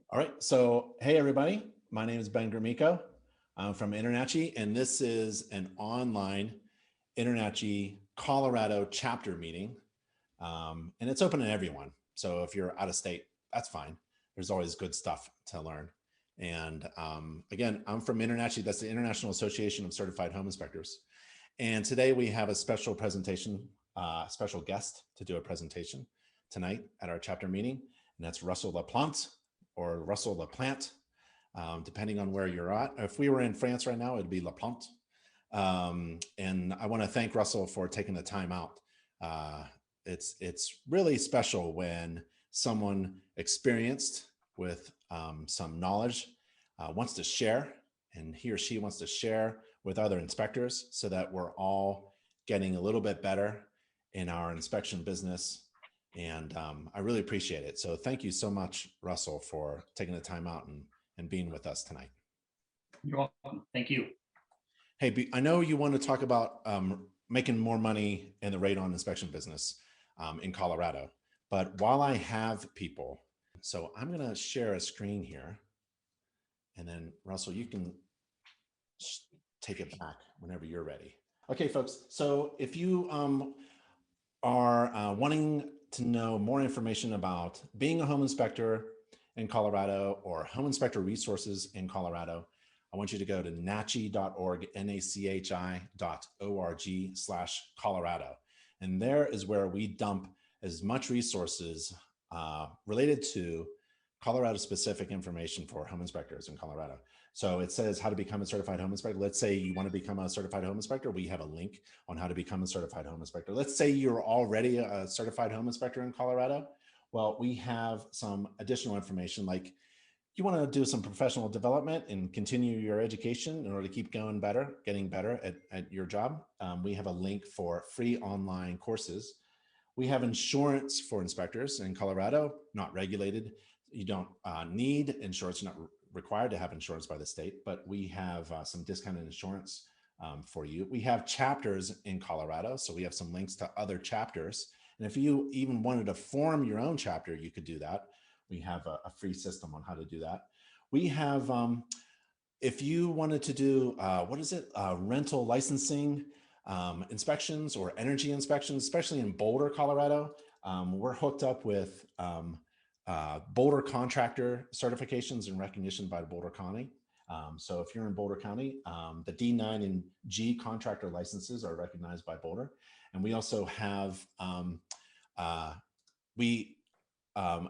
All right. So, hey, everybody. My name is Ben Gromicko. I'm from InterNACHI, and this is an online InterNACHI Colorado chapter meeting. And it's open to everyone. So, if you're out of state, that's fine. There's always good stuff to learn. And again, I'm from InterNACHI. That's the International Association of Certified Home Inspectors. And today we have a special presentation, special guest to do a presentation tonight at our chapter meeting. And that's Russell La Plante or Russell La Plante, depending on where you're at. If we were in France right now, it'd be La Plante. And I want to thank Russell for taking the time out. It's really special when someone experienced with some knowledge wants to share, and he or she wants to share with other inspectors so that we're all getting a little bit better in our inspection business. And I really appreciate it. So thank you so much, Russell, for taking the time out and being with us tonight. You're welcome. Thank you. Hey, I know you want to talk about making more money in the radon inspection business in Colorado. But while I have people, so I'm going to share a screen here. And then, Russell, you can take it back whenever you're ready. Okay, folks. So if you are wanting to know more information about being a home inspector in Colorado or home inspector resources in Colorado, I want you to go to nachi.org, nachi.org/Colorado. And there is where we dump as much resources related to Colorado specific information for home inspectors in Colorado. So it says how to become a certified home inspector. Let's say you want to become a certified home inspector. We have a link on how to become a certified home inspector. Let's say you're already a certified home inspector in Colorado. Well, we have some additional information, like you want to do some professional development and continue your education in order to keep going better, getting better at your job. We have a link for free online courses. We have insurance for inspectors in Colorado, not regulated. You don't need insurance, you're not required to have insurance by the state, but we have some discounted insurance for you. We have chapters in Colorado, so we have some links to other chapters. And if you even wanted to form your own chapter, you could do that. We have a free system on how to do that. We have, if you wanted to do, rental licensing inspections or energy inspections, especially in Boulder, Colorado, we're hooked up with Boulder contractor certifications and recognition by Boulder County. So if you're in Boulder County, the D9 and G contractor licenses are recognized by Boulder. And we also have,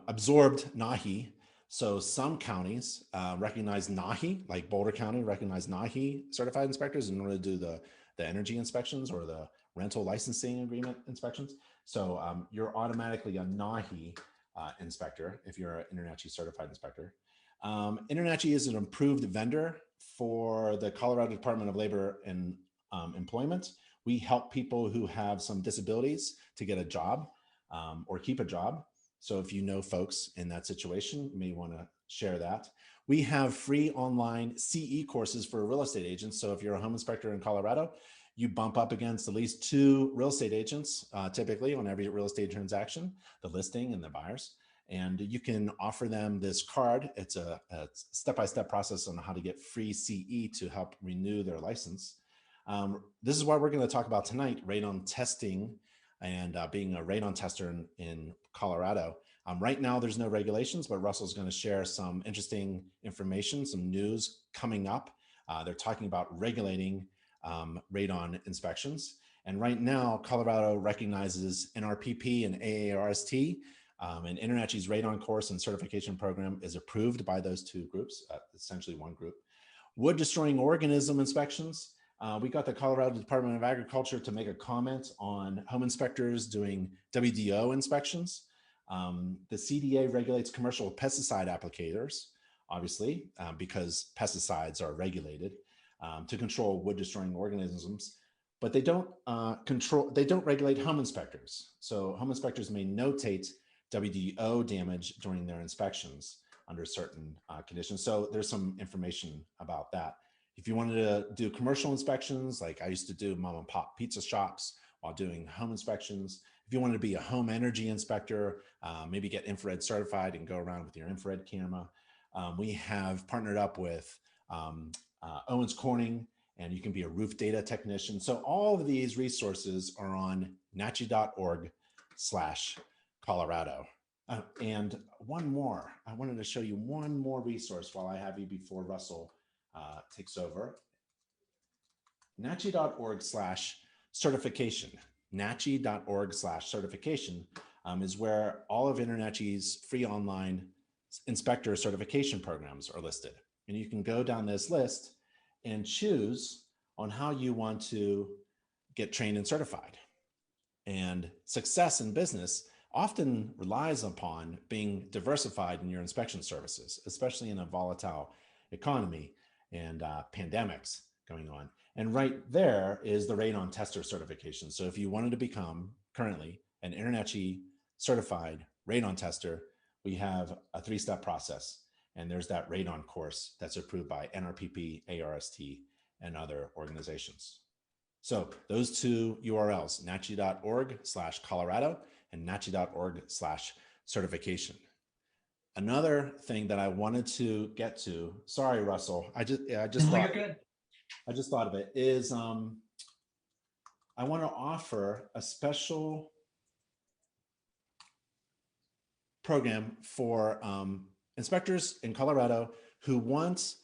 absorbed NACHI. So some counties recognize NACHI, like Boulder County recognize NACHI certified inspectors in order to do the energy inspections or the rental licensing agreement inspections. So you're automatically a NACHI inspector if you're an InterNACHI certified inspector. InterNACHI is an approved vendor for the Colorado Department of Labor and Employment. We help people who have some disabilities to get a job or keep a job. So if you know folks in that situation, you may want to share that. We have free online CE courses for real estate agents. So if you're a home inspector in Colorado, you bump up against at least 2 real estate agents, typically on every real estate transaction, the listing and the buyers. And you can offer them this card. It's a step-by-step process on how to get free CE to help renew their license. This is what we're going to talk about tonight, radon testing and being a radon tester in Colorado. Right now, there's no regulations, but Russell's going to share some interesting information, some news coming up. They're talking about regulating radon inspections. And right now, Colorado recognizes NRPP and AARST, and InterNACHI's radon course and certification program is approved by those 2 groups, essentially one group. Wood destroying organism inspections. We got the Colorado Department of Agriculture to make a comment on home inspectors doing WDO inspections. The CDA regulates commercial pesticide applicators, obviously, because pesticides are regulated to control wood destroying organisms, but they don't regulate home inspectors. So home inspectors may notate WDO damage during their inspections under certain conditions. So there's some information about that. If you wanted to do commercial inspections, like I used to do mom and pop pizza shops while doing home inspections. If you wanted to be a home energy inspector, maybe get infrared certified and go around with your infrared camera. We have partnered up with Owens Corning, and you can be a roof data technician. So all of these resources are on NACHI.org/Colorado. And one more, I wanted to show you one more resource while I have you before Russell takes over. NACHI.org/certification. NACHI.org/certification is where all of InterNACHI's free online inspector certification programs are listed. And you can go down this list and choose on how you want to get trained and certified. And success in business often relies upon being diversified in your inspection services, especially in a volatile economy and pandemics going on. And right there is the radon tester certification. So if you wanted to become currently an InterNACHI certified radon tester, we have a 3-step process. And there's that radon course that's approved by NRPP, ARST, and other organizations. So those two URLs, NACHI.org/Colorado and NACHI.org/certification. Another thing that I wanted to get to, sorry, Russell, I just thought of it, is I want to offer a special program for inspectors in Colorado who want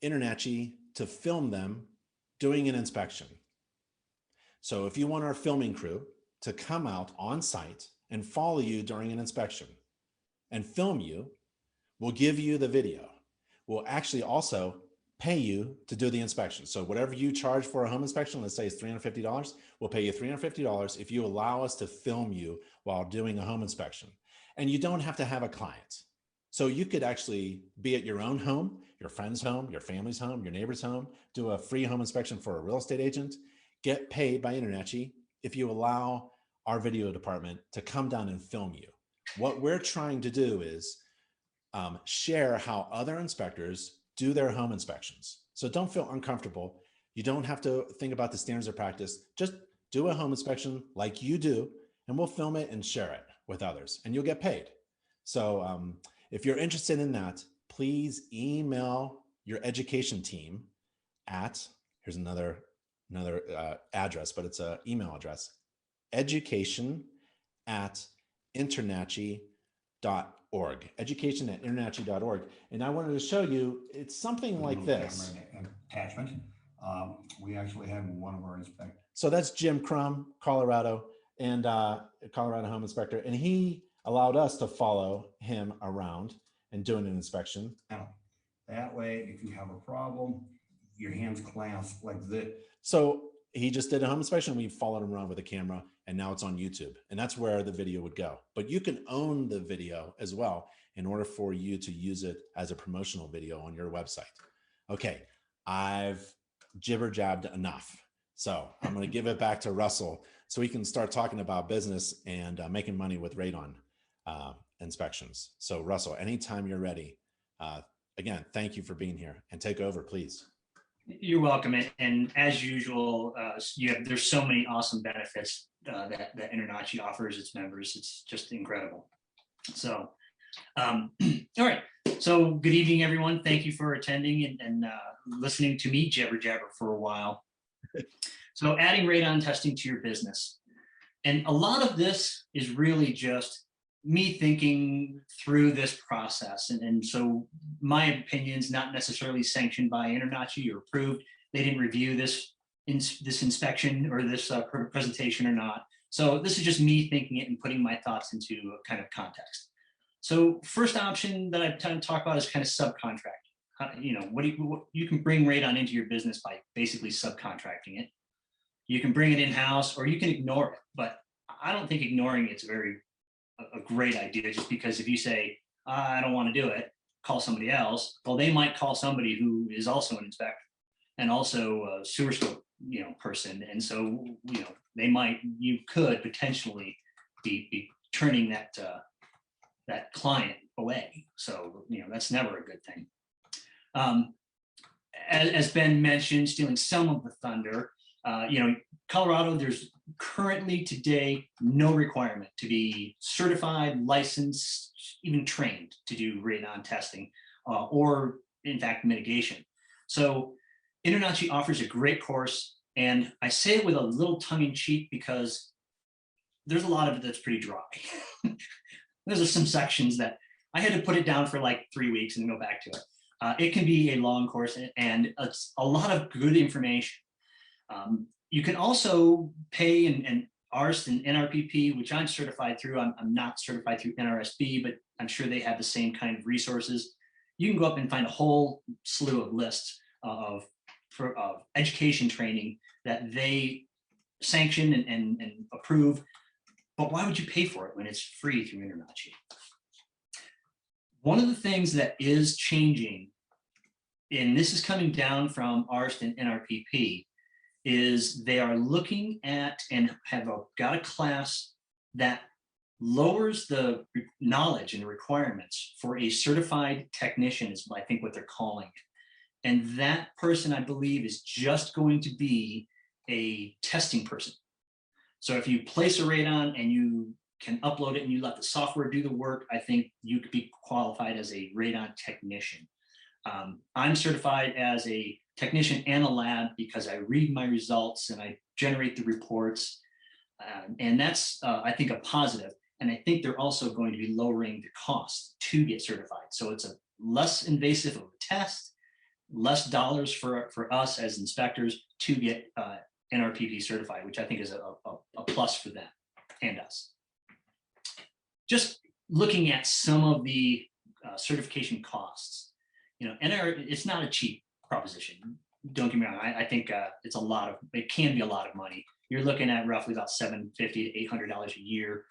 InterNACHI to film them doing an inspection. So if you want our filming crew to come out on site and follow you during an inspection and film you, we'll give you the video. We'll actually also pay you to do the inspection. So whatever you charge for a home inspection, let's say it's $350, we'll pay you $350 if you allow us to film you while doing a home inspection. And you don't have to have a client. So you could actually be at your own home, your friend's home, your family's home, your neighbor's home, do a free home inspection for a real estate agent, get paid by InterNACHI if you allow our video department to come down and film you. What we're trying to do is share how other inspectors do their home inspections. So don't feel uncomfortable. You don't have to think about the standards of practice. Just do a home inspection like you do, and we'll film it and share it with others, and you'll get paid. So if you're interested in that, please email your education team at, here's another address, but it's an email address, education@internachi.org, education@internachi.org. And I wanted to show you, it's something like this. Attachment. We actually have one of our inspectors. So that's Jim Crum, Colorado, and Colorado Home Inspector. And he allowed us to follow him around and doing an inspection. Now, that way, if you have a problem, your hands clasp like this. So he just did a home inspection. We followed him around with a camera, and now it's on YouTube. And that's where the video would go. But you can own the video as well in order for you to use it as a promotional video on your website. Okay, I've jibber-jabbed enough. So I'm going to give it back to Russell so we can start talking about business and making money with radon inspections. So Russell, anytime you're ready, again, thank you for being here, and take over, please. You're welcome. And as usual, there's so many awesome benefits that InterNACHI offers its members. It's just incredible. So, all right. So good evening, everyone. Thank you for attending and listening to me jabber for a while. So adding radon testing to your business. And a lot of this is really just me thinking through this process. And so my opinion's not necessarily sanctioned by InterNACHI or approved. They didn't review this inspection or this presentation or not. So this is just me thinking it and putting my thoughts into a kind of context. So first option that I tend to talk about is kind of subcontract. You can bring radon into your business by basically subcontracting it. You can bring it in-house, or you can ignore it. But I don't think ignoring it's a great idea, just because if you say, I don't want to do it, call somebody else, well, they might call somebody who is also an inspector and also a sewer scope, person. And so, you could potentially be turning that client away. So, that's never a good thing. As Ben mentioned, stealing some of the thunder, Colorado, there's currently today no requirement to be certified, licensed, even trained to do radon testing. or in fact mitigation. So InterNACHI offers a great course, and I say it with a little tongue-in-cheek because there's a lot of it that's pretty dry. There's some sections that I had to put it down for like 3 weeks and go back to it. It can be a long course, and it's a lot of good information. You can also pay and ARST and NRPP, which I'm certified through. I'm not certified through NRSB, but I'm sure they have the same kind of resources. You can go up and find a whole slew of lists of education training that they sanction and approve. But why would you pay for it when it's free through InterNACHI? One of the things that is changing, and this is coming down from ARST and NRPP, is they are looking at and have got a class that lowers the knowledge and requirements for a certified technician, is I think what they're calling it. And that person, I believe, is just going to be a testing person. So if you place a radon and you can upload it and you let the software do the work, I think you could be qualified as a radon technician. I'm certified as a technician and a lab because I read my results and I generate the reports. And that's, I think, a positive. And I think they're also going to be lowering the cost to get certified. So it's a less invasive of a test, less dollars for us as inspectors to get NRPP certified, which I think is a plus for them and us. Just looking at some of the certification costs, it's not a cheap proposition. Don't get me wrong. I think it can be a lot of money. You're looking at roughly about $750 to $800 a year.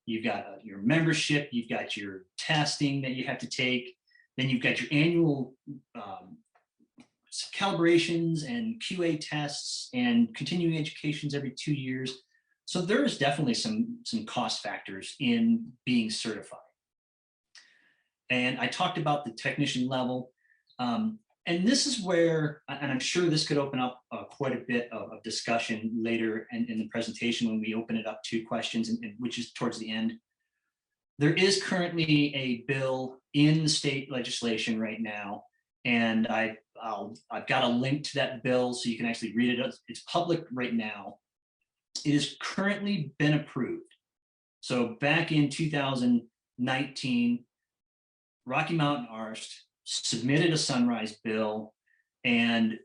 You've got your membership, you've got your testing that you have to take, then you've got your annual calibrations and QA tests and continuing educations every 2 years. So there is definitely some cost factors in being certified. And I talked about the technician level. And this is where, and I'm sure this could open up quite a bit of discussion later in the presentation when we open it up to questions, and which is towards the end. There is currently a bill in the state legislation right now, and I've got a link to that bill so you can actually read it. It's public right now. It has currently been approved. So back in 2019, Rocky Mountain ARST submitted a sunrise bill and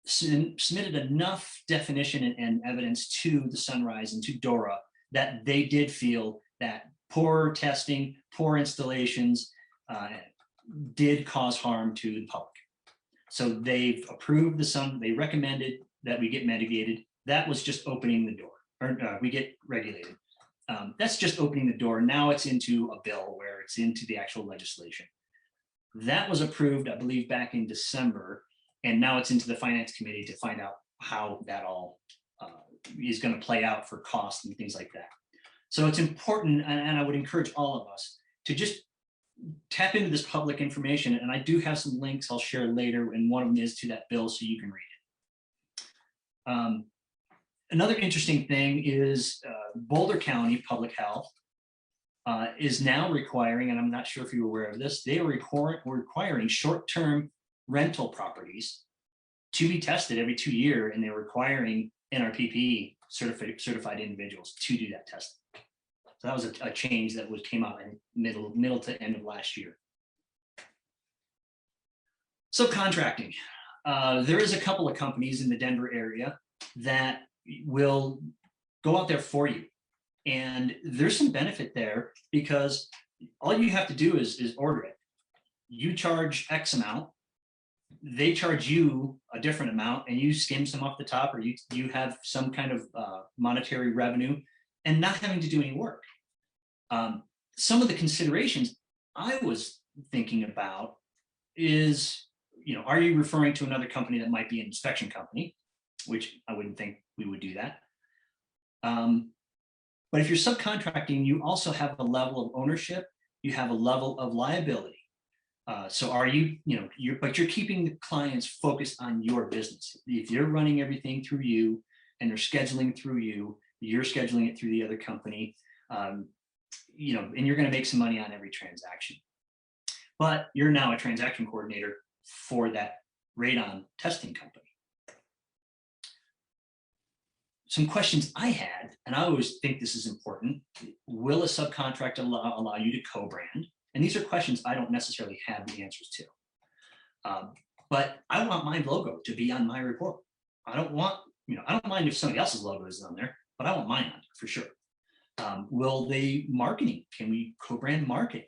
submitted enough definition and evidence to the sunrise and to DORA that they did feel that poor testing, poor installations did cause harm to the public. So they've approved they recommended that we get mitigated. That was just opening the door, or we get regulated. That's just opening the door. Now it's into a bill where it's into the actual legislation. That was approved, I believe, back in December, and now it's into the finance committee to find out how that all is going to play out for cost and things like that. So it's important, and I would encourage all of us to just tap into this public information. And I do have some links I'll share later, and one of them is to that bill so you can read it. Another interesting thing is Boulder County Public Health is now requiring, and I'm not sure if you're aware of this, they are requiring short-term rental properties to be tested every 2 years, and they're requiring NRPP certified individuals to do that testing. So that was a change that came out in middle to end of last year. Subcontracting. There is a couple of companies in the Denver area that will go out there for you. And there's some benefit there because all you have to do is order it. You charge X amount, they charge you a different amount, and you skim some off the top, or you have some kind of monetary revenue and not having to do any work. Some of the considerations I was thinking about is, are you referring to another company that might be an inspection company, which I wouldn't think we would do that. But if you're subcontracting, you also have a level of ownership, you have a level of liability. So are but you're keeping the clients focused on your business. If you're running everything through you and they're scheduling through you, you're scheduling it through the other company, and you're going to make some money on every transaction. but you're now a transaction coordinator for that radon testing company. Some questions I had, and I always think this is important: will a subcontract allow you to co-brand? And these are questions I don't necessarily have the answers to. But I want my logo to be on my report. I don't want, I don't mind if somebody else's logo is on there, but I want mine on there for sure. Will they marketing? Can we co-brand marketing?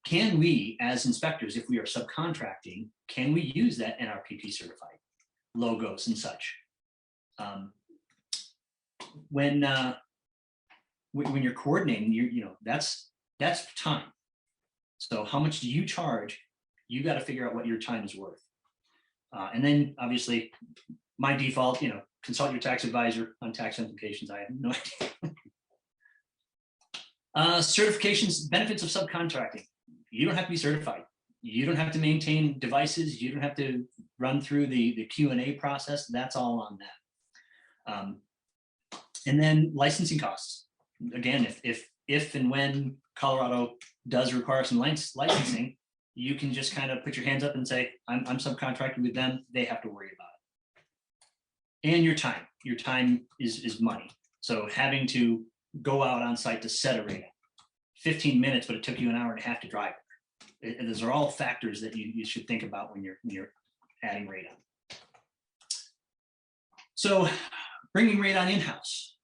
Can we, as inspectors, if we are subcontracting, can we use that NRPP certified logos and such? When you're coordinating, that's time. So how much do you charge? You got to figure out what your time is worth. And then obviously my default, consult your tax advisor on tax implications. I have no idea. Certifications, benefits of subcontracting. You don't have to be certified. You don't have to maintain devices. You don't have to run through the Q&A process. That's all on that. And then licensing costs. Again, if and when Colorado does require some licensing, you can just kind of put your hands up and say, I'm subcontracted with them. They have to worry about it. And your time is money. So having to go out on site to set a radon, 15 minutes, but it took you an hour and a half to drive it. Those are all factors that you should think about when you're adding radon. So bringing radon in-house,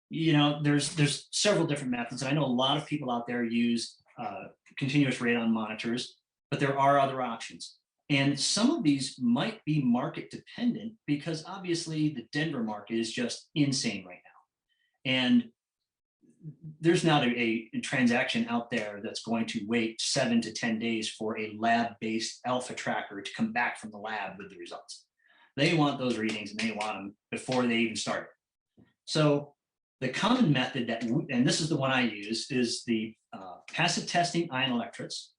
there's several different methods. And I know a lot of people out there use continuous radon monitors, but there are other options. And some of these might be market dependent because obviously the Denver market is just insane right now. And there's not a transaction out there that's going to wait 7 to 10 days for a lab-based alpha tracker to come back from the lab with the results. They want those readings and they want them before they even start. So the common method and this is the one I use, is the passive testing ion electrodes.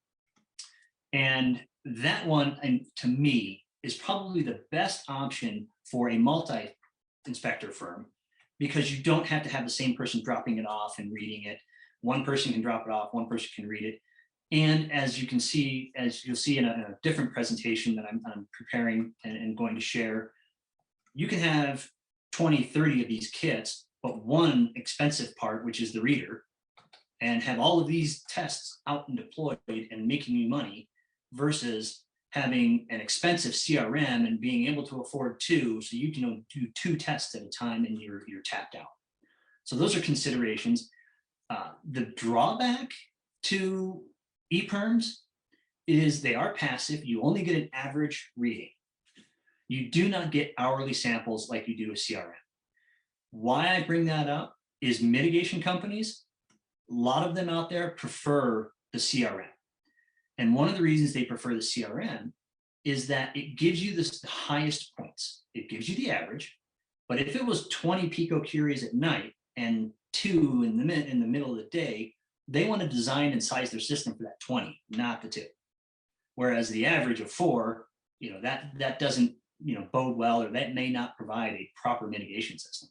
And that one, and to me, is probably the best option for a multi-inspector firm, because you don't have to have the same person dropping it off and reading it. One person can drop it off, one person can read it. And as you can see, as you'll see in a different presentation that I'm preparing and going to share, you can have 20, 30 of these kits, but one expensive part, which is the reader, and have all of these tests out and deployed and making you money, versus having an expensive CRM and being able to afford two, so you can do 2 tests at a time and you're tapped out. So those are considerations. The drawback to EPIRMs is they are passive. You only get an average reading. You do not get hourly samples like you do with CRM. Why I bring that up is mitigation companies, a lot of them out there prefer the CRM. And one of the reasons they prefer the CRM is that it gives you the highest points. It gives you the average, but if it was 20 picocuries at night and 2 in the middle of the day, they want to design and size their system for that 20, not the 2. Whereas the average of 4, that doesn't bode well, or that may not provide a proper mitigation system.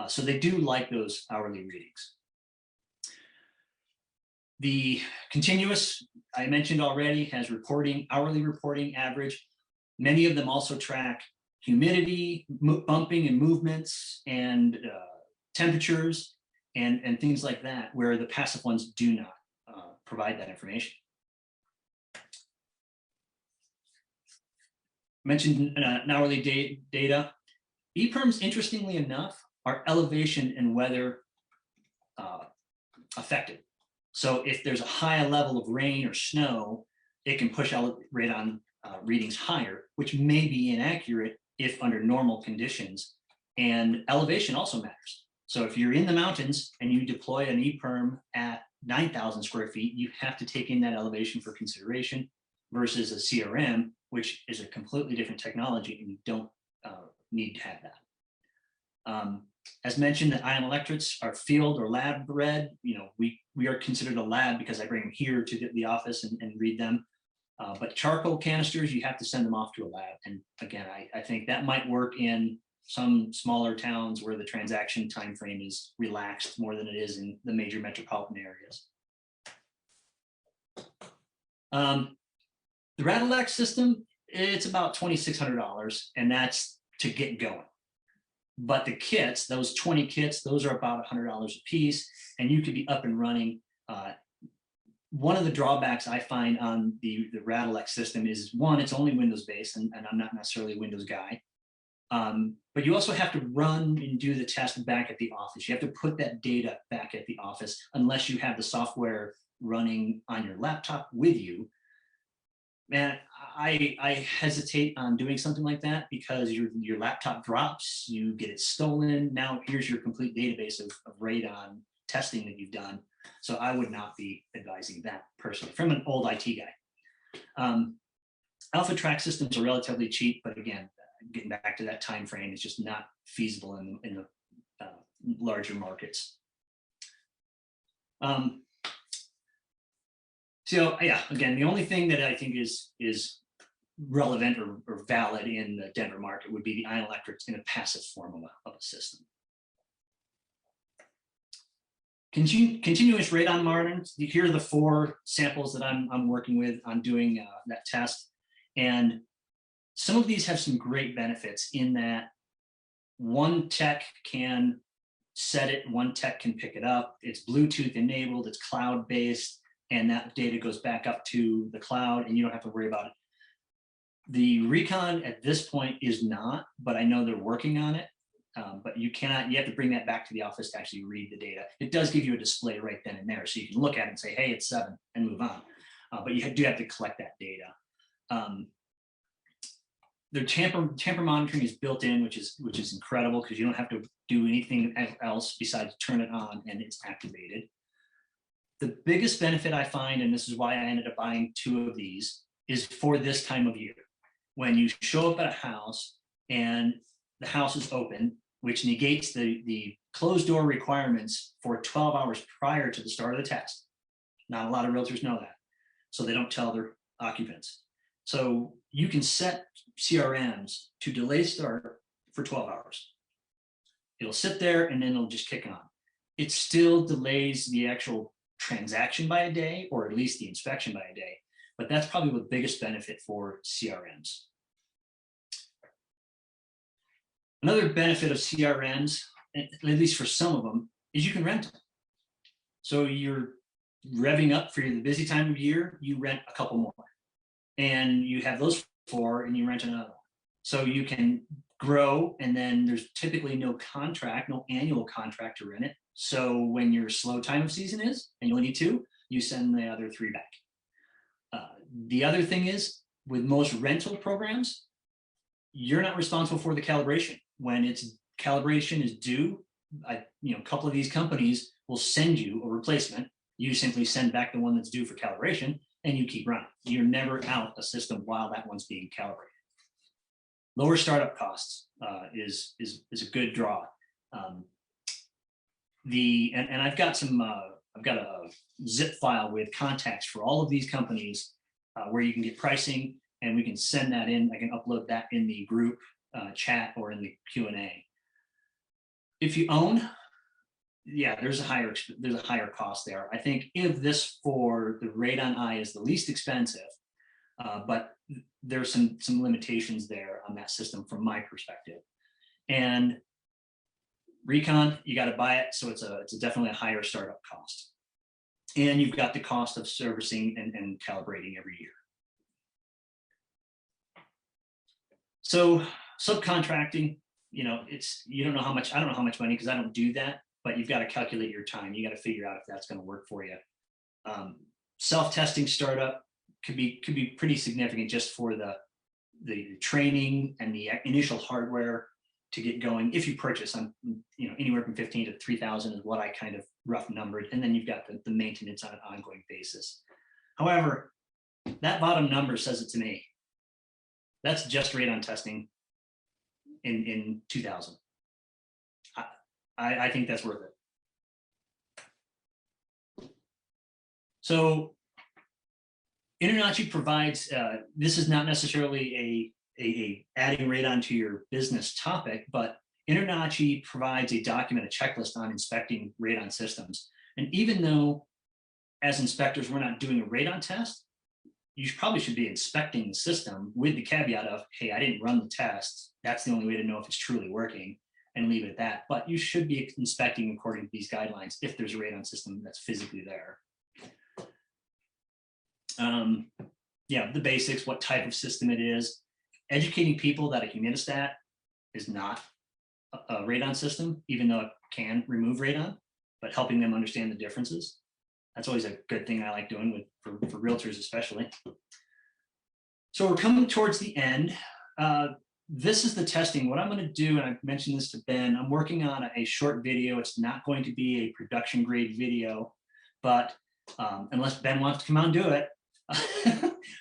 So they do like those hourly readings. The continuous, I mentioned already, has hourly reporting average. Many of them also track humidity, bumping and movements, and temperatures, and things like that, where the passive ones do not provide that information. Mentioned an hourly data. EPIRMs, interestingly enough, are elevation and weather affected. So if there's a high level of rain or snow, it can push radon readings higher, which may be inaccurate if under normal conditions. And elevation also matters. So if you're in the mountains and you deploy an EPIRM at 9,000 square feet, you have to take in that elevation for consideration, versus a CRM, which is a completely different technology, and you don't need to have that. As mentioned, the ion electrodes are field or lab read. We are considered a lab because I bring them here to the office and read them. But charcoal canisters, you have to send them off to a lab. And again, I think that might work in some smaller towns where the transaction time frame is relaxed more than it is in the major metropolitan areas. The Radon system, it's about $2,600, and that's to get going. But the kits, those 20 kits, those are about $100 a piece, and you could be up and running. One of the drawbacks I find on the Radon system is, one, it's only Windows based, and I'm not necessarily a Windows guy. But you also have to run and do the test back at the office. You have to put that data back at the office unless you have the software running on your laptop with you. Man, I hesitate on doing something like that because your laptop drops, you get it stolen. Now here's your complete database of radon testing that you've done. So I would not be advising that personally from an old IT guy. Alpha track systems are relatively cheap, but again, getting back to that time frame, is just not feasible in the larger markets. So yeah, again, the only thing that I think is relevant or valid in the Denver market would be the ionoelectrics in a passive form of a system. Continuous radon monitoring. Here are the 4 samples that I'm working with on doing that test. And some of these have some great benefits in that one tech can set it, one tech can pick it up. It's Bluetooth enabled, it's cloud-based, and that data goes back up to the cloud and you don't have to worry about it. The Recon at this point is not, but I know they're working on it. But you have to bring that back to the office to actually read the data. It does give you a display right then and there, so you can look at it and say, hey, it's 7 and move on. But you do have to collect that data. The tamper monitoring is built in, which is incredible because you don't have to do anything else besides turn it on and it's activated. The biggest benefit I find, and this is why I ended up buying 2 of these, is for this time of year. When you show up at a house and the house is open, which negates the closed door requirements for 12 hours prior to the start of the test. Not a lot of realtors know that, so they don't tell their occupants. So you can set CRMs to delay start for 12 hours. It'll sit there and then it'll just kick on. It still delays the actual transaction by a day, or at least the inspection by a day. But that's probably the biggest benefit for CRMs. Another benefit of CRMs, at least for some of them, is you can rent them. So you're revving up for the busy time of year, you rent a couple more. And you have those 4 and you rent another one. So you can grow, and then there's typically no annual contract to rent it. So when your slow time of season is, and you only need 2, you send the other 3 back. The other thing is, with most rental programs, you're not responsible for the calibration. When its calibration is due, a couple of these companies will send you a replacement. You simply send back the one that's due for calibration, and you keep running. You're never out a system while that one's being calibrated. Lower startup costs is a good draw. And I've got I've got a zip file with contacts for all of these companies where you can get pricing, and we can send that in. I can upload that in the group chat or in the Q&A. If you own, yeah, there's a higher cost there. I think if this for the Radon Eye is the least expensive, but there's some limitations there on that system from my perspective. And Recon, you got to buy it, so it's definitely a higher startup cost. And you've got the cost of servicing and calibrating every year. So subcontracting, you don't know how much, I don't know how much money, because I don't do that, but you've got to calculate your time. You got to figure out if that's going to work for you. Self-testing startup could be pretty significant just for the training and the initial hardware to get going. If you purchase on, anywhere from 15 to 3,000 is what I kind of rough numbered. And then you've got the maintenance on an ongoing basis. However, that bottom number says it to me. That's just radon testing in 2000. I think that's worth it. So InterNACHI provides, this is not necessarily a adding radon to your business topic, but InterNACHI provides a document, a checklist on inspecting radon systems. And even though as inspectors, we're not doing a radon test, you probably should be inspecting the system with the caveat of, hey, I didn't run the test. That's the only way to know if it's truly working, and leave it at that. But you should be inspecting according to these guidelines if there's a radon system that's physically there. Yeah, the basics, what type of system it is, educating people that a humidistat is not a radon system, even though it can remove radon, but helping them understand the differences. That's always a good thing I like doing for realtors especially. So we're coming towards the end. This is the testing. What I'm going to do, and I've mentioned this to Ben, I'm working on a short video. It's not going to be a production grade video, but unless Ben wants to come out and do it,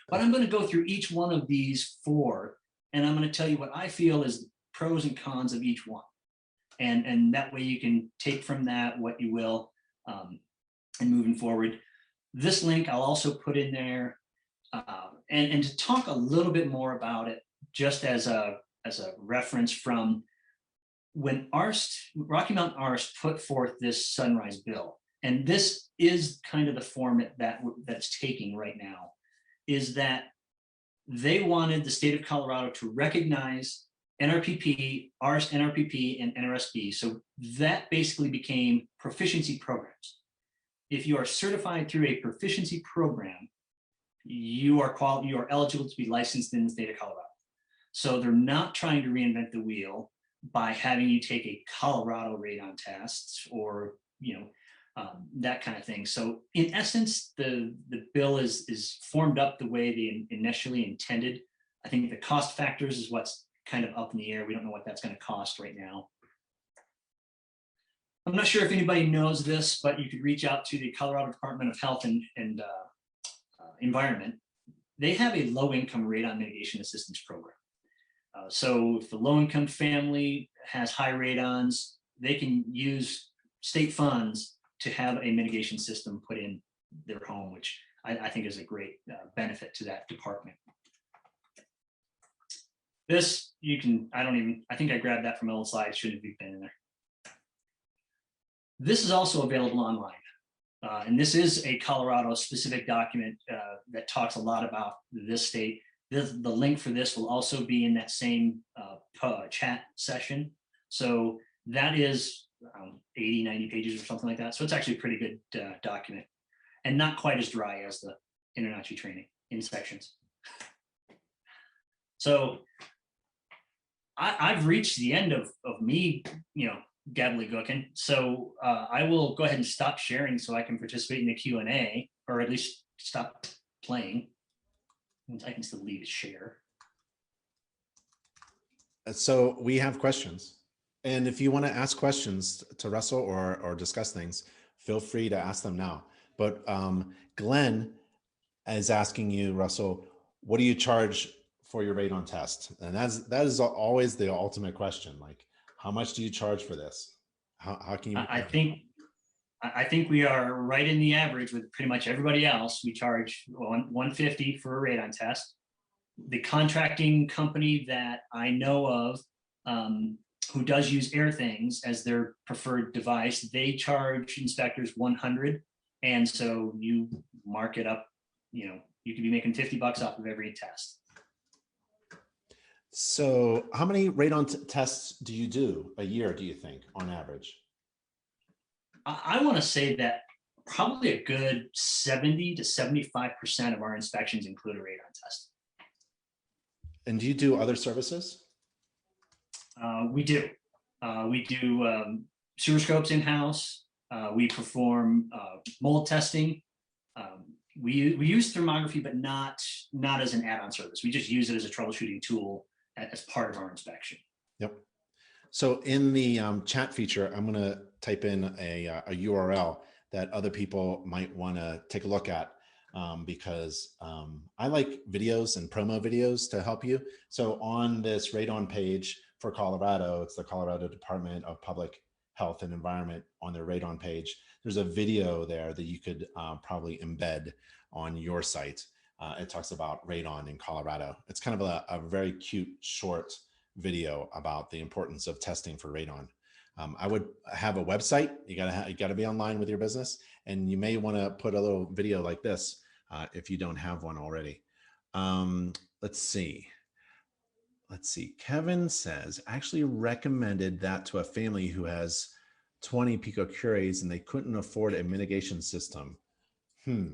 but I'm going to go through each one of these 4, and I'm going to tell you what I feel is the pros and cons of each one. And that way you can take from that what you will, and moving forward. This link I'll also put in there, and to talk a little bit more about it, just as a reference from when Rocky Mountain Arst put forth this Sunrise bill, and this is kind of the format that's taking right now, is that they wanted the state of Colorado to recognize NRPP, Arst, NRPP, and NRSB. So that basically became proficiency programs. If you are certified through a proficiency program, you are eligible to be licensed in the state of Colorado. So they're not trying to reinvent the wheel by having you take a Colorado radon test or that kind of thing. So in essence, the bill is formed up the way they initially intended. I think the cost factors is what's kind of up in the air. We don't know what that's going to cost right now. I'm not sure if anybody knows this, but you could reach out to the Colorado Department of Health and Environment. They have a low-income radon mitigation assistance program. So if the low-income family has high radons, they can use state funds to have a mitigation system put in their home, which I think is a great benefit to that department. This, I think I grabbed that from an old slide, shouldn't have been in there. This is also available online. And this is a Colorado specific document that talks a lot about this state. The link for this will also be in that same chat session. So that is 80, 90 pages or something like that. So it's actually a pretty good document and not quite as dry as the InterNACHI training inspections. So I've reached the end of me, gabbly-gooking. So I will go ahead and stop sharing so I can participate in the Q&A, or at least stop playing. I can still leave a share. So we have questions. And if you want to ask questions to Russell or discuss things, feel free to ask them now. But Glenn is asking you, Russell, what do you charge for your radon test? And that is always the ultimate question. Like, how much do you charge for this? How can you? I think we are right in the average with pretty much everybody else. We charge $150 for a radon test. The contracting company that I know of, who does use AirThings as their preferred device, they charge inspectors $100, and so you mark it up. You could be making $50 off of every test. So how many radon tests do you do a year, do you think, on average? I want to say that probably a good 70 to 75% of our inspections include a radon test. And do you do other services? We do. We do sewer scopes in-house. We perform mold testing. We use thermography, but not as an add-on service. We just use it as a troubleshooting tool as part of our inspection. Yep. So in the chat feature, I'm going to type in a URL that other people might want to take a look at because I like videos and promo videos to help you. So on this radon page for Colorado, it's the Colorado Department of Public Health and Environment. On their radon page, there's a video there that you could probably embed on your site. It talks about radon in Colorado. It's kind of a very cute, short video about the importance of testing for radon. I would have a website. You gotta be online with your business, and you may want to put a little video like this if you don't have one already. Let's see. Kevin says, actually recommended that to a family who has 20 picocuries and they couldn't afford a mitigation system. How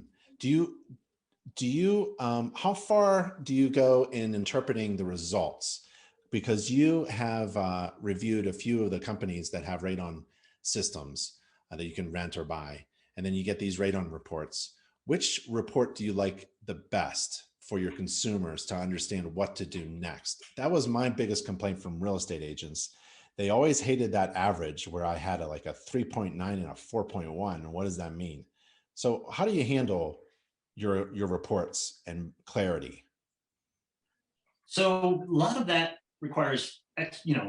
far do you go in interpreting the results? Because you have reviewed a few of the companies that have radon systems that you can rent or buy, and then you get these radon reports. Which report do you like the best for your consumers to understand what to do next? That was my biggest complaint from real estate agents. They always hated that average where I had like a 3.9 and a 4.1. And what does that mean? So how do you handle your reports and clarity? So a lot of that requires,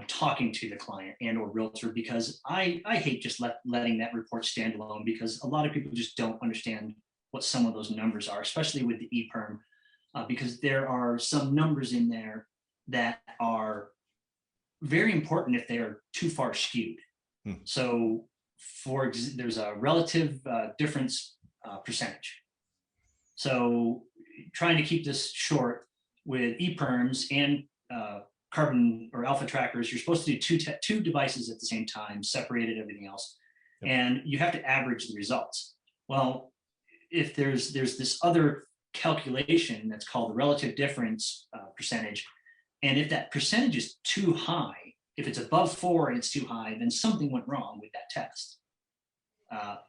talking to the client and or realtor, because I hate just letting that report stand alone, because a lot of people just don't understand what some of those numbers are, especially with the EPERM, because there are some numbers in there that are very important if they are too far skewed. So there's a relative difference percentage. So trying to keep this short, with EPERMs and carbon or alpha trackers, you're supposed to do two devices at the same time, separated everything else. Yep. And you have to average the results. Well, if there's this other calculation that's called the relative difference percentage, and if that percentage is too high, if it's above 4 and it's too high, then something went wrong with that test.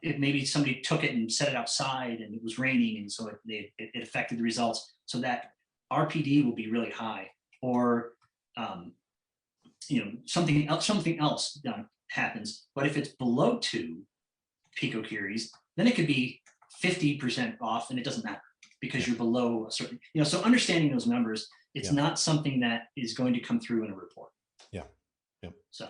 If maybe somebody took it and set it outside and it was raining, and so it affected the results, so that RPD will be really high, or something else happens. But if it's below 2 picocuries, then it could be 50% off, and it doesn't matter because you're below a certain. So understanding those numbers, it's not something that is going to come through in a report. Yeah. Yep. So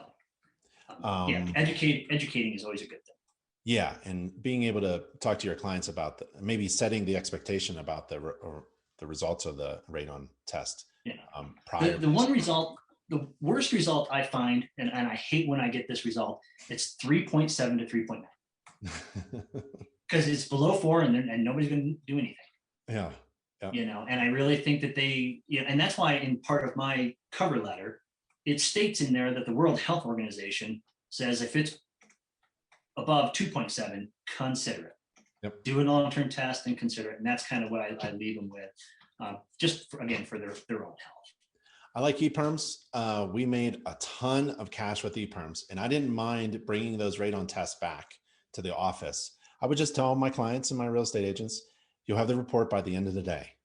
educating is always a good thing. Yeah, and being able to talk to your clients about maybe setting the expectation about the results of the radon test. Yeah. The worst result I find, and I hate when I get this result, it's 3.7 to 3.9. Because it's below 4 and nobody's going to do anything. Yeah. And I really think that and that's why in part of my cover letter, it states in there that the World Health Organization says if it's above 2.7, consider it. Yep. Do a long-term test and consider it. And that's kind of what I leave them with, just for their own health. I like EPERMs. We made a ton of cash with EPERMs, and I didn't mind bringing those radon tests back to the office. I would just tell my clients and my real estate agents, you'll have the report by the end of the day.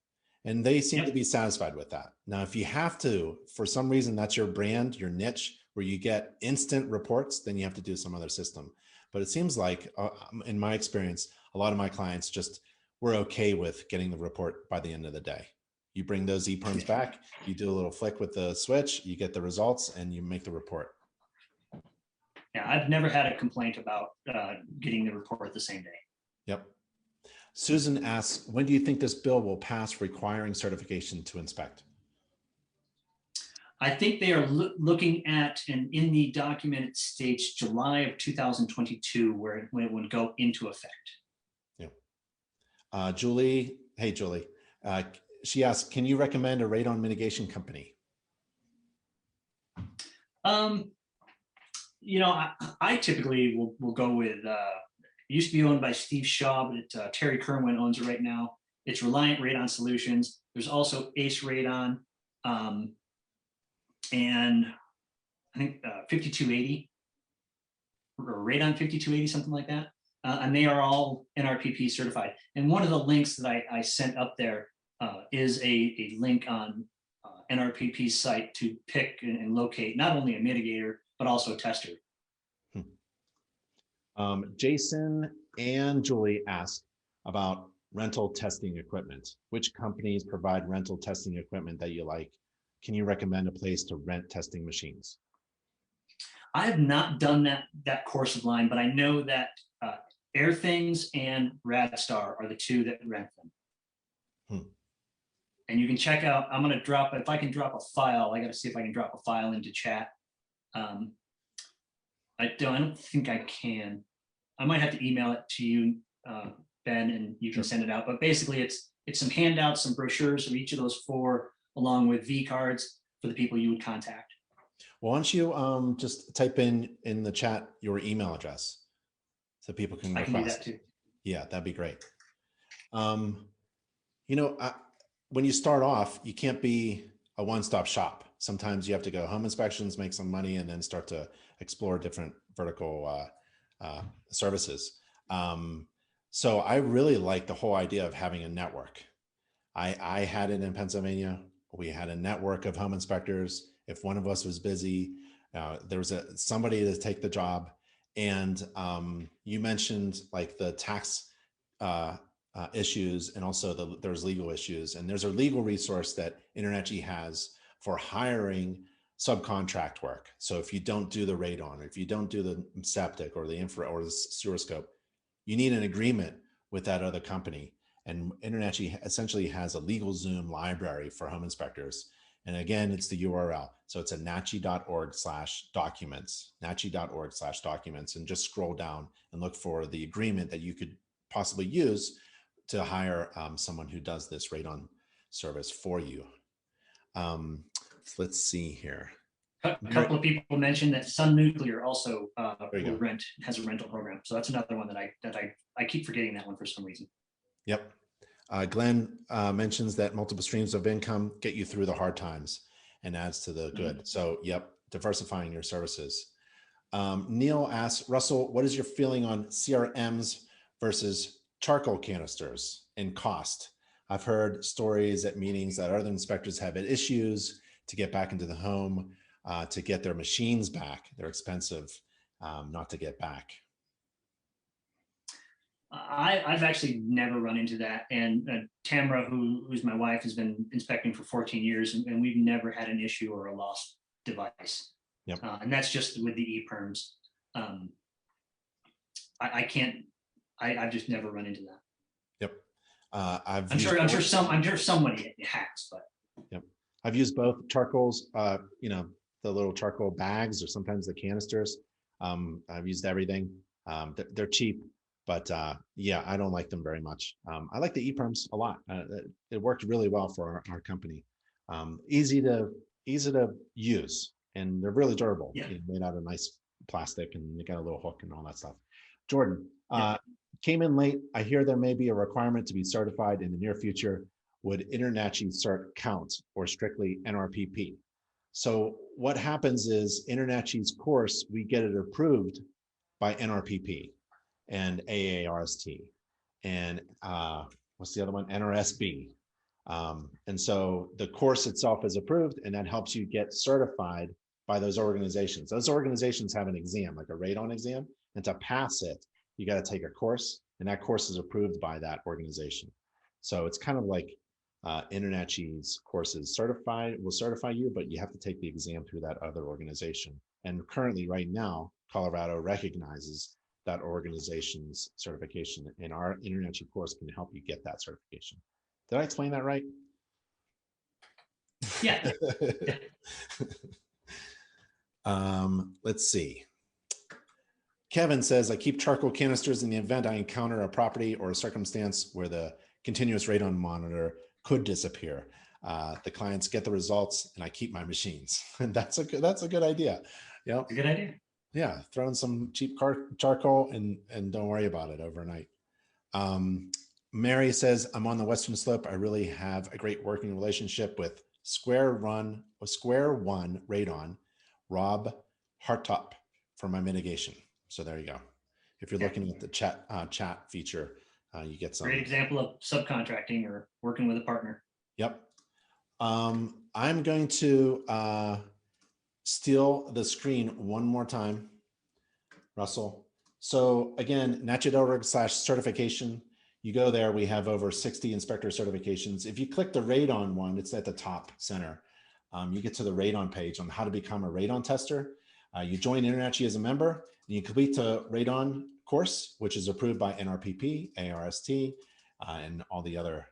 And they seem to be satisfied with that. Now, if you have to, for some reason, that's your brand, your niche, where you get instant reports, then you have to do some other system. But it seems like, in my experience, a lot of my clients were okay with getting the report by the end of the day. You bring those EPERMs back, you do a little flick with the switch, you get the results, and you make the report. Yeah, I've never had a complaint about getting the report the same day. Yep. Susan asks, when do you think this bill will pass requiring certification to inspect? I think they are looking at, and in the document it states July of 2022 when it would go into effect. Yeah. Julie, hey Julie, she asks, can you recommend a radon mitigation company? I typically will go with, it used to be owned by Steve Shaw, but Terry Kerwin owns it right now. It's Reliant Radon Solutions. There's also Ace Radon, and I think 5280 or Radon 5280, something like that. And they are all NRPP certified. And one of the links that I sent up there is a link on NRPP's site to pick and locate not only a mitigator, but also a tester. Jason and Julie asked about rental testing equipment. Which companies provide rental testing equipment that you like? Can you recommend a place to rent testing machines? I have not done that course of line, but I know that AirThings and RadStar are the two that rent them. And you can check out, I'm going to drop, if I can drop a file, I got to see if I can drop a file into chat. I don't think I can. I might have to email it to you, Ben, and you can send it out. But basically, it's some handouts, some brochures from each of those four, along with V cards for the people you would contact. Well, why don't you just type in the chat your email address so people can I request. can do that too. Yeah, that'd be great. You know, when you start off, you can't be a one-stop shop. Sometimes you have to go home inspections, make some money, and then start to explore different vertical services. So I really like the whole idea of having a network. I had it in Pennsylvania. We had a network of home inspectors. If one of us was busy, there was somebody to take the job. And you mentioned like the tax issues, and also there's legal issues. And there's a legal resource that InterNACHI has for hiring subcontract work. So if you don't do the radon, or if you don't do the septic or the infra or the sewer scope, you need an agreement with that other company. And InterNACHI essentially has a LegalZoom library for home inspectors. And again, it's the URL. So it's at nachi.org/documents, nachi.org/documents, and just scroll down and look for the agreement that you could possibly use to hire someone who does this radon service for you. Let's see here. A couple of people mentioned that Sun Nuclear also has a rental program. So that's another one that I keep forgetting that one for some reason. Yep. Glenn mentions that multiple streams of income get you through the hard times and adds to the good. So, yep, diversifying your services. Neil asks, Russell, what is your feeling on CRMs versus charcoal canisters in cost? I've heard stories at meetings that other inspectors have had issues to get back into the home, to get their machines back. They're expensive not to get back. I've actually never run into that. And Tamara, who's my wife, has been inspecting for 14 years, and we've never had an issue or a lost device. Yep. And that's just with the e-perms. I've just never run into that. Yep. I'm sure somebody has, but. Yep. I've used both charcoals, you know, the little charcoal bags, or sometimes the canisters. I've used everything. They're cheap. But yeah, I don't like them very much. I like the e-perms a lot. It worked really well for our company. Easy to use, and they're really durable. Yeah. You know, made out of nice plastic, and they got a little hook and all that stuff. Jordan, came in late. I hear there may be a requirement to be certified in the near future. Would InterNACHI cert count, or strictly NRPP? So what happens is InterNACHI's course, we get it approved by NRPP and AARST, and what's the other one? NRSB. And so the course itself is approved, and that helps you get certified by those organizations. Those organizations have an exam, like a radon exam, and to pass it, you got to take a course, and that course is approved by that organization. So it's kind of like InterNACHI's courses will certify you, but you have to take the exam through that other organization. And currently, right now, Colorado recognizes that organization's certification, and our InterNACHI course can help you get that certification. Did I explain that right? Yeah. Let's see. Kevin says, I keep charcoal canisters in the event I encounter a property or a circumstance where the continuous radon monitor could disappear. The clients get the results, and I keep my machines. And that's a good idea. Yeah, a good idea. Yeah, throw in some cheap charcoal and don't worry about it overnight. Mary says, I'm on the Western Slope. I really have a great working relationship with Square One Radon, Rob Hartop, for my mitigation. So there you go. If you're looking at the chat feature, you get some. Great example of subcontracting or working with a partner. Yep. I'm going to steal the screen one more time, Russell. So again, nachi.org/certification. You go there, we have over 60 inspector certifications. If you click the radon one, it's at the top center. You get to the radon page on how to become a radon tester. You join InterNACHI as a member, and you complete the radon course, which is approved by NRPP, ARST, and all the other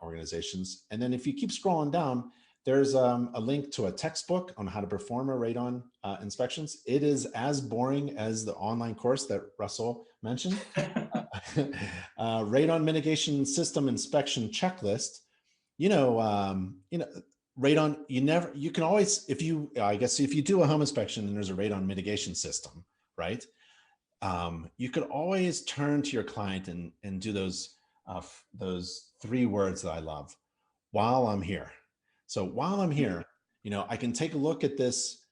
organizations. And then if you keep scrolling down, there's a link to a textbook on how to perform a radon inspections. It is as boring as the online course that Russell mentioned. Radon mitigation system inspection checklist. Radon, you can always, I guess if you do a home inspection and there's a radon mitigation system, right? You could always turn to your client and do those 3 words that I love, while I'm here. So while I'm here, I can take a look at this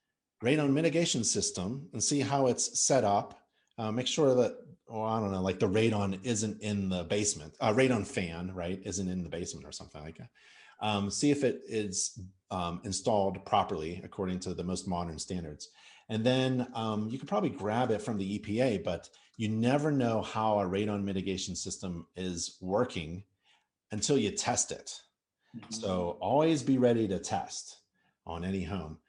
radon mitigation system and see how it's set up. Make sure that, I don't know, like the radon isn't in the basement, radon fan, right, isn't in the basement or something like that. See if it is installed properly according to the most modern standards. And then you can probably grab it from the EPA, but you never know how a radon mitigation system is working until you test it. So always be ready to test on any home.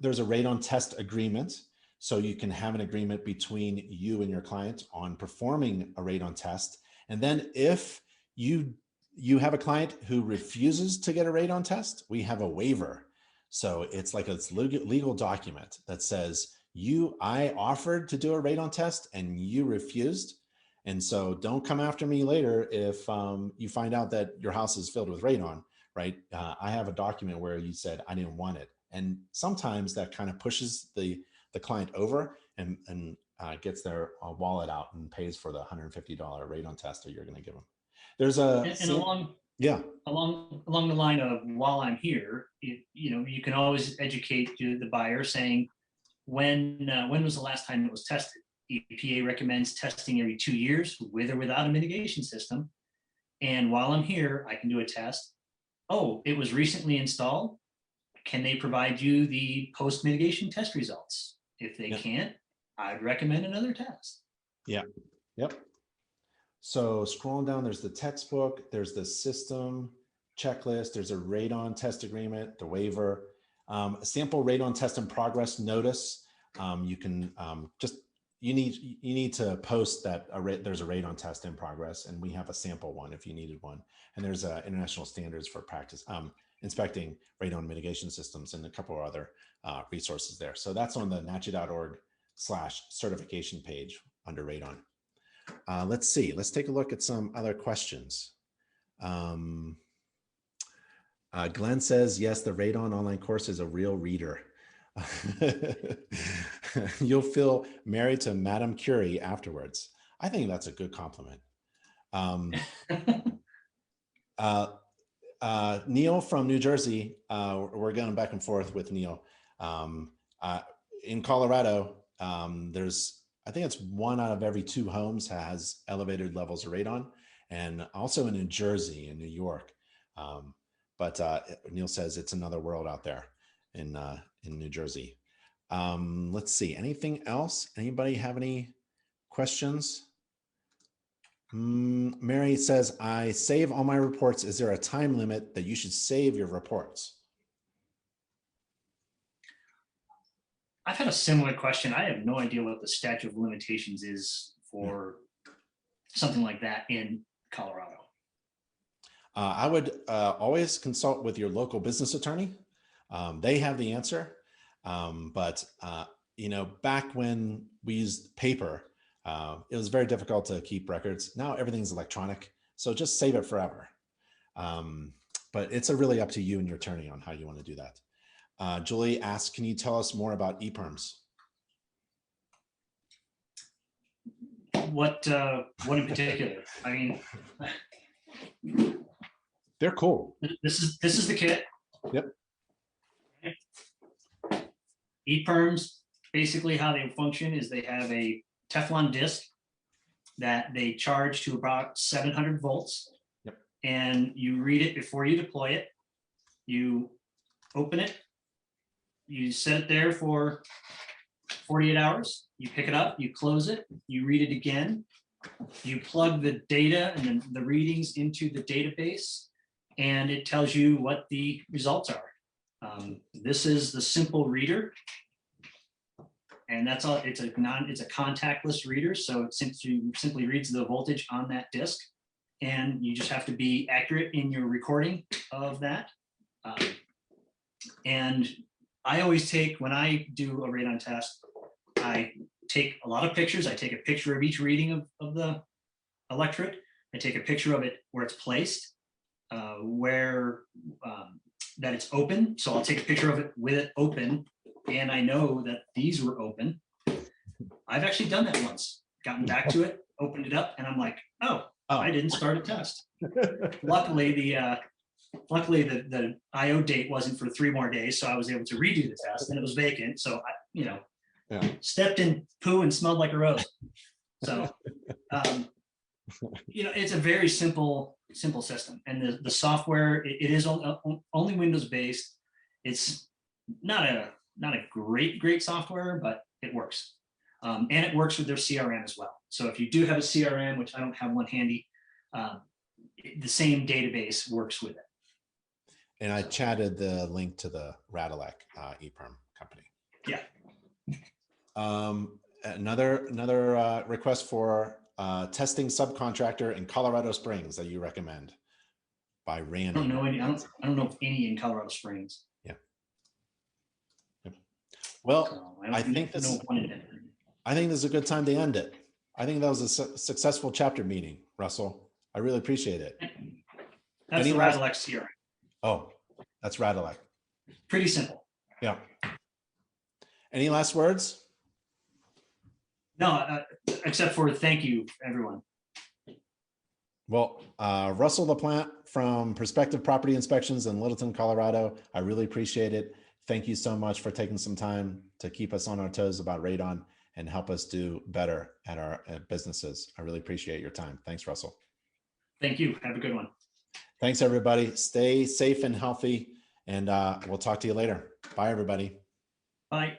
There's a radon test agreement. So you can have an agreement between you and your client on performing a radon test. And then if you have a client who refuses to get a radon test, we have a waiver. So it's like a legal document that says, I offered to do a radon test and you refused. And so don't come after me later if you find out that your house is filled with radon, right? I have a document where you said I didn't want it. And sometimes that kind of pushes the client over and gets their wallet out and pays for the $150 radon test that you're going to give them. There's along the line of while I'm here, you can always educate the buyer saying, when was the last time it was tested? EPA recommends testing every 2 years with or without a mitigation system. And while I'm here, I can do a test. Oh, it was recently installed. Can they provide you the post-mitigation test results? If they can't, I'd recommend another test. Yeah. Yep. So scrolling down, there's the textbook, there's the system checklist, there's a radon test agreement, the waiver, a sample radon test in progress notice. You can you need to post that there's a radon test in progress, and we have a sample one if you needed one. And there's international standards for practice inspecting radon mitigation systems and a couple of other resources there. So that's on the NACHI.org/certification page under radon. Let's see, let's take a look at some other questions. Glenn says, yes, the radon online course is a real reader. You'll feel married to Madame Curie afterwards. I think that's a good compliment. Neil from New Jersey, we're going back and forth with Neil. In Colorado, I think it's 1 out of every 2 homes has elevated levels of radon, and also in New Jersey and New York. But Neil says it's another world out there in New Jersey. Let's see, anything else? Anybody have any questions? Mary says, I save all my reports. Is there a time limit that you should save your reports? I've had a similar question. I have no idea what the statute of limitations is for something like that in Colorado. I would always consult with your local business attorney. They have the answer. But back when we used paper, it was very difficult to keep records. Now everything's electronic, so just save it forever. But it's really up to you and your attorney on how you want to do that. Julie asks, can you tell us more about EPIRMs? What in particular? I mean, they're cool. This is the kit. Yep. EPIRMs, basically how they function is they have a Teflon disc that they charge to about 700 volts. Yep. And you read it before you deploy it. You open it. You set it there for 48 hours. You pick it up, you close it, you read it again. You plug the data and then the readings into the database, and it tells you what the results are. This is the simple reader, and that's all. It's a contactless reader, so it simply reads the voltage on that disc, and you just have to be accurate in your recording of that. And I always take, when I do a radon test, I take a lot of pictures. I take a picture of each reading of the electrode. I take a picture of it where it's placed, where that it's open. So I'll take a picture of it with it open, and I know that these were open. I've actually done that once, gotten back to it, opened it up, and I'm like, oh, I didn't start a test. Luckily, the IO date wasn't for 3 more days, so I was able to redo the test, and it was vacant. So I, stepped in poo and smelled like a rose. So, it's a very simple system, and the software it is only Windows based. It's not a great software, but it works, and it works with their CRM as well. So if you do have a CRM, which I don't have one handy, the same database works with it. And I chatted the link to the Radilec EPRM company. Yeah. Another request for testing subcontractor in Colorado Springs that you recommend by Randy. I don't know any. I don't know of any in Colorado Springs. Yeah. Well, So I think this is a good time to end it. I think that was a successful chapter meeting, Russell. I really appreciate it. That's the Radilec CRM. Oh, that's Radilec. Pretty simple. Yeah. Any last words? No, except for thank you, everyone. Well, Russell La Plante from Perspective Property Inspections in Littleton, Colorado. I really appreciate it. Thank you so much for taking some time to keep us on our toes about radon and help us do better at our businesses. I really appreciate your time. Thanks, Russell. Thank you. Have a good one. Thanks, everybody. Stay safe and healthy, and we'll talk to you later. Bye, everybody. Bye.